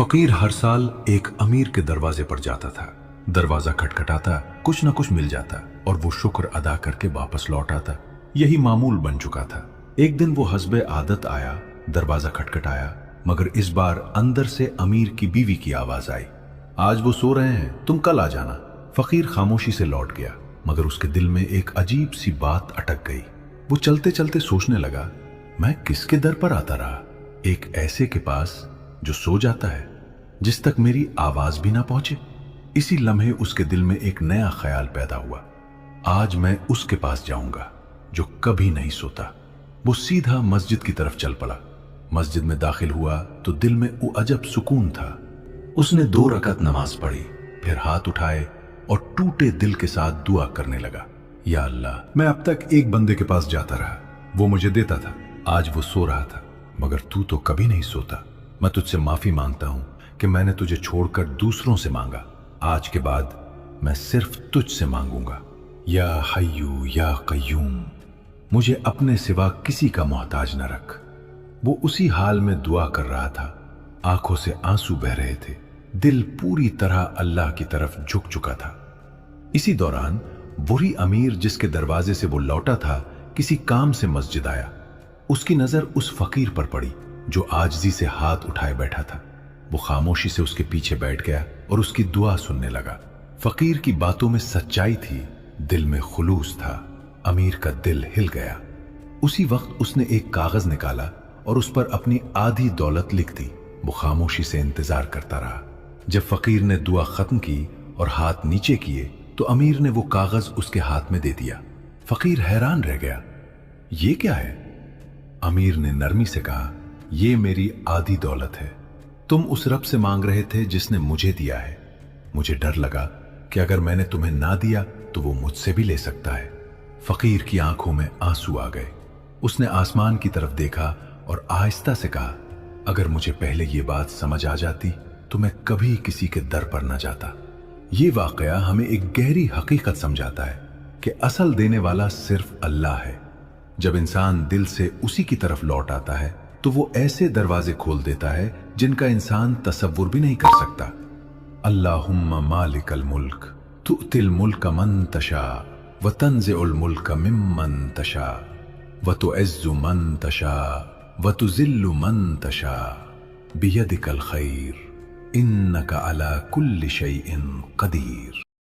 फकीर हर साल एक अमीर के दरवाजे पर जाता था। दरवाजा खटखटाता, कुछ न कुछ मिल जाता और वो शुक्र अदा करके वापस लौट आता। यही मामूल बन चुका था। एक दिन वो हस्बे आदत आया, दरवाजा खटखटाया, मगर इस बार अंदर से अमीर की बीवी की आवाज आई, आज वो सो रहे हैं, तुम कल आ जाना। फकीर खामोशी से लौट गया, मगर उसके दिल में एक अजीब सी बात अटक गई। वो चलते चलते सोचने लगा, मैं किसके दर पर आता रहा? एक ऐसे के पास जो सो जाता है, जिस तक मेरी आवाज भी ना पहुंचे। इसी लम्हे उसके दिल में एक नया ख्याल पैदा हुआ, आज मैं उसके पास जाऊंगा जो कभी नहीं सोता। वो सीधा मस्जिद की तरफ चल पड़ा। मस्जिद में दाखिल हुआ तो दिल में वो अजब सुकून था। उसने 2 रकात नमाज पढ़ी, फिर हाथ उठाए और टूटे दिल के साथ दुआ करने लगा, या अल्लाह, मैं अब तक एक बंदे के पास जाता रहा, वो मुझे देता था, आज वो सो रहा था, मगर तू तो कभी नहीं सोता। मैं तुझसे माफी मांगता हूं कि मैंने तुझे छोड़कर दूसरों से मांगा। आज के बाद मैं सिर्फ तुझसे मांगूंगा। या हय्यू या कय्यूम, मुझे अपने सिवा किसी का मोहताज न रख। वो उसी हाल में दुआ कर रहा था, आंखों से आंसू बह रहे थे, दिल पूरी तरह अल्लाह की तरफ झुक चुका था। इसी दौरान बुरी अमीर जिसके दरवाजे से वो लौटा था, किसी काम से मस्जिद आया। उसकी नजर उस फकीर पर पड़ी जो आजिज़ी से हाथ उठाए बैठा था। वो खामोशी से उसके पीछे बैठ गया और उसकी दुआ सुनने लगा। फकीर की बातों में सच्चाई थी, दिल में खुलूस था। अमीर का दिल हिल गया। उसी वक्त उसने एक कागज निकाला और उस पर अपनी आधी दौलत लिख दी। वो खामोशी से इंतजार करता रहा। जब फकीर ने दुआ खत्म की और हाथ नीचे किए तो अमीर ने वो कागज उसके हाथ में दे दिया। फकीर हैरान रह गया, ये क्या है? अमीर ने नरमी से कहा, ये मेरी आधी दौलत है। तुम उस रब से मांग रहे थे जिसने मुझे दिया है। मुझे डर लगा कि अगर मैंने तुम्हें ना दिया तो वो मुझसे भी ले सकता है। फकीर की आंखों में आंसू आ गए। उसने आसमान की तरफ देखा और आहिस्ता से कहा, अगर मुझे पहले ये बात समझ आ जाती तो मैं कभी किसी के दर पर न जाता। ये वाकया हमें एक गहरी हकीकत समझाता है कि असल देने वाला सिर्फ अल्लाह है। जब इंसान दिल से उसी की तरफ लौट आता है तो वो ऐसे दरवाजे खोल देता है जिनका इंसान तसव्वुर भी नहीं कर सकता। अल्लाहुम्मा मालिकल मुल्क तुअतिल मुल्क मन तशा व तंज़िउल मुल्क मिम्मन तशा व तुइज़्ज़ु मन तशा व तुज़िल्लु मन तशा बियदिकल खैर इन्नका अला कुल्लि शैइन कदीर।